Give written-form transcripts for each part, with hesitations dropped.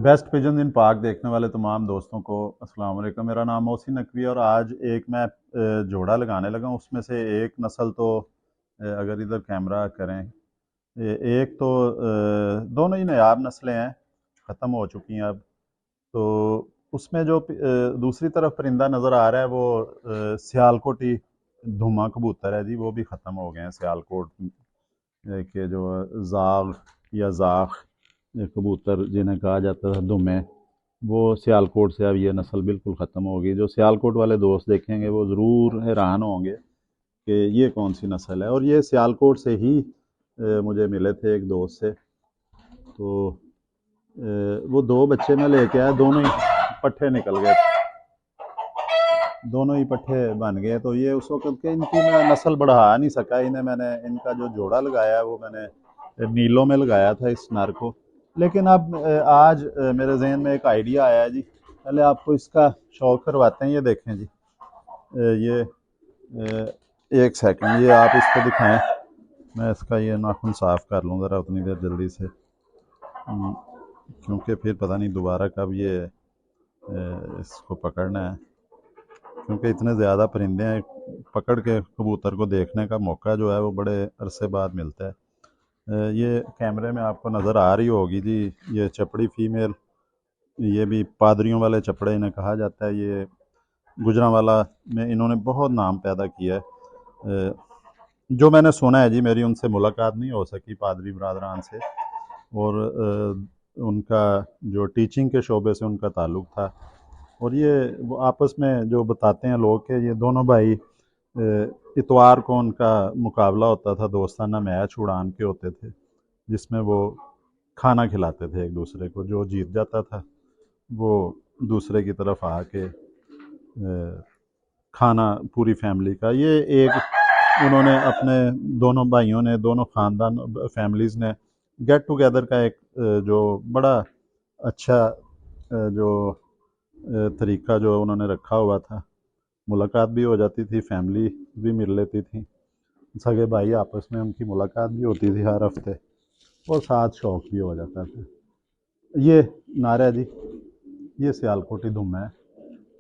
Best pigeon इन park देखने वाले तमाम दोस्तों को अस्सलाम वालेकुम। मेरा नाम मोहसिन नकवी है और आज एक मैं जोड़ा लगाने लगा हूँ। उसमें से एक नस्ल तो अगर इधर कैमरा करें, एक तो दोनों ही नायाब नस्लें हैं, ख़त्म हो चुकी हैं अब। तो उसमें जो दूसरी तरफ परिंदा नज़र आ रहा है वो सियालकोटी धुमा कबूतर है जी। वो भी ख़त्म हो गए हैं। सियालकोट के जो जाग या जाख ये कबूतर जिन्हें कहा जाता था दुमे, वो सियालकोट से अब ये नस्ल बिल्कुल ख़त्म हो गई। जो सियालकोट वाले दोस्त देखेंगे वो ज़रूर हैरान होंगे कि ये कौन सी नस्ल है। और ये सियालकोट से ही मुझे मिले थे एक दोस्त से। तो वो दो बच्चे में लेके आया, दोनों ही पट्ठे निकल गए, दोनों ही पट्ठे बन गए। तो ये उस वक्त के इनकी मैं नस्ल बढ़ा नहीं सका। इन्हें मैंने इनका जो जोड़ा लगाया वो मैंने नीलों में लगाया था इस नर को। लेकिन अब आज मेरे जहन में एक आइडिया आया है जी। पहले आपको इसका शौक करवाते हैं। ये देखें जी, ये एक सेकंड, ये आप इसको दिखाएं। मैं इसका ये नाखून साफ़ कर लूँ ज़रा उतनी देर जल्दी से, क्योंकि फिर पता नहीं दोबारा कब ये इसको पकड़ना है, क्योंकि इतने ज़्यादा परिंदे हैं। पकड़ के कबूतर को देखने का मौका जो है वो बड़े अरसे बाद मिलता है। ये कैमरे में आपको नज़र आ रही होगी जी, ये चपड़ी फीमेल, ये भी पादरियों वाले चपड़े इन्हें कहा जाता है। ये गुजरांवाला में इन्होंने बहुत नाम पैदा किया है। जो मैंने सुना है जी, मेरी उनसे मुलाकात नहीं हो सकी पादरी बरादरान से, और उनका जो टीचिंग के शोबे से उनका ताल्लुक़ था। और ये वो आपस में जो बताते हैं लोग कि ये दोनों भाई इतवार को उनका मुकाबला होता था, दोस्ताना मैच उड़ान के होते थे, जिसमें वो खाना खिलाते थे एक दूसरे को। जो जीत जाता था वो दूसरे की तरफ आके खाना पूरी फैमिली का, ये एक उन्होंने अपने दोनों भाइयों ने, दोनों ख़ानदान फैमिलीज़ ने गेट टुगेदर का एक जो बड़ा अच्छा जो तरीका जो उन्होंने रखा हुआ था। मुलाकात भी हो जाती थी, फैमिली भी मिल लेती थी, सगे भाई आपस में उनकी मुलाकात भी होती थी हर हफ्ते, और साथ शौक भी हो जाता था। ये नारा जी, ये सियालकोटी धुम है।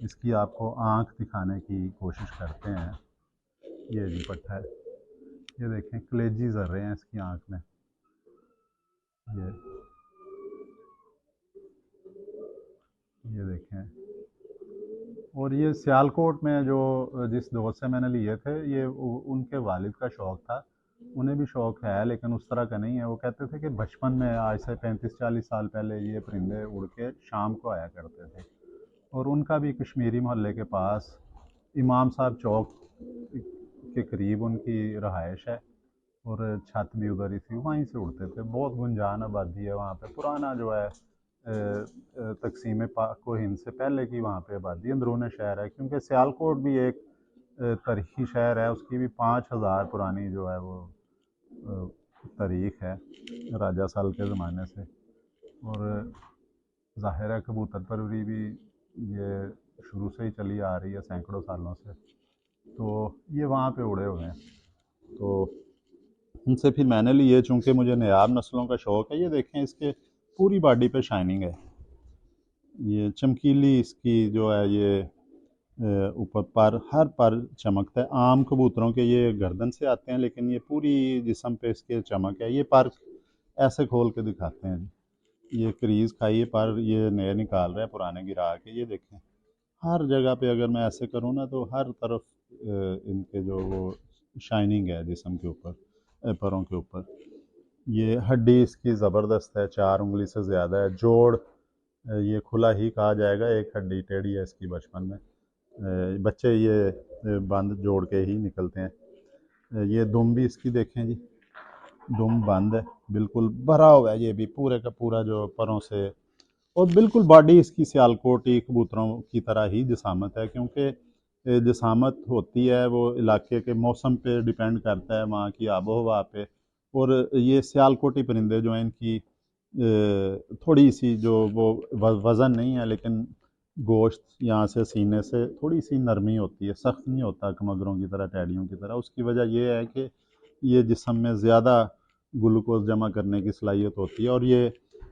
इसकी आपको आँख दिखाने की कोशिश करते हैं। ये जी पट्टा है, ये देखें कलेजी जर रहे हैं इसकी आँख में। ये देखें। और ये सियालकोट में जो जिस दोस्त से मैंने लिए थे, ये उनके वालिद का शौक़ था। उन्हें भी शौक़ है लेकिन उस तरह का नहीं है। वो कहते थे कि बचपन में आज से 35-40 साल पहले ये परिंदे उड़ के शाम को आया करते थे, और उनका भी कश्मीरी मोहल्ले के पास इमाम साहब चौक के करीब उनकी रहायश है, और छत भी उधर ही थी, वहीं से उड़ते थे। बहुत गुंजान आबादी है वहाँ पे। पुराना जो है तकसीम पाक व हिंद से पहले की वहाँ पे आबादी अंदरून शहर है, क्योंकि सियालकोट भी एक तारीखी शहर है। उसकी भी 5000 पुरानी जो है वो तारीख है, राजा साल के ज़माने से। और ज़ाहिर है कबूतर परवरी भी ये शुरू से ही चली आ रही है, सैकड़ों सालों से। तो ये वहाँ पे उड़े हुए हैं। तो उनसे फिर मैंने लिए, चूँकि मुझे नायाब नस्लों का शौक़ है। ये देखें, इसके पूरी बॉडी पे शाइनिंग है, ये चमकीली इसकी जो है ये ऊपर पर हर पर चमकता है। आम कबूतरों के ये गर्दन से आते हैं, लेकिन ये पूरी जिस्म पे इसके चमक है। ये पर ऐसे खोल के दिखाते हैं जी, ये क्रीज खाइए पर ये नए निकाल रहे हैं पुराने गिरा के। ये देखें हर जगह पे अगर मैं ऐसे करूँ ना तो हर तरफ इनके जो वो शाइनिंग है जिस्म के ऊपर, परों के ऊपर। ये हड्डी इसकी ज़बरदस्त है, 4 उंगली से ज़्यादा है। जोड़ ये खुला ही कहा जाएगा, एक हड्डी टेढ़ी है इसकी बचपन में। बच्चे ये बंद जोड़ के ही निकलते हैं। ये दुम भी इसकी देखें जी, दुम बंद है, बिल्कुल भरा हुआ है ये भी पूरे का पूरा जो परों से। और बिल्कुल बॉडी इसकी सियालकोटी कबूतरों की तरह ही जिसामत है, क्योंकि जिसामत होती है वो इलाके के मौसम पे डिपेंड करता है, वहाँ की आबो हवा पे। और ये सियालकोटी परिंदे जो हैं इनकी थोड़ी सी जो वो वज़न नहीं है, लेकिन गोश्त यहाँ से सीने से थोड़ी सी नरमी होती है, सख्त नहीं होता कमगरों की तरह, टैडियों की तरह। उसकी वजह यह है कि ये जिस्म में ज़्यादा ग्लूकोज जमा करने की सलाहियत होती है, और ये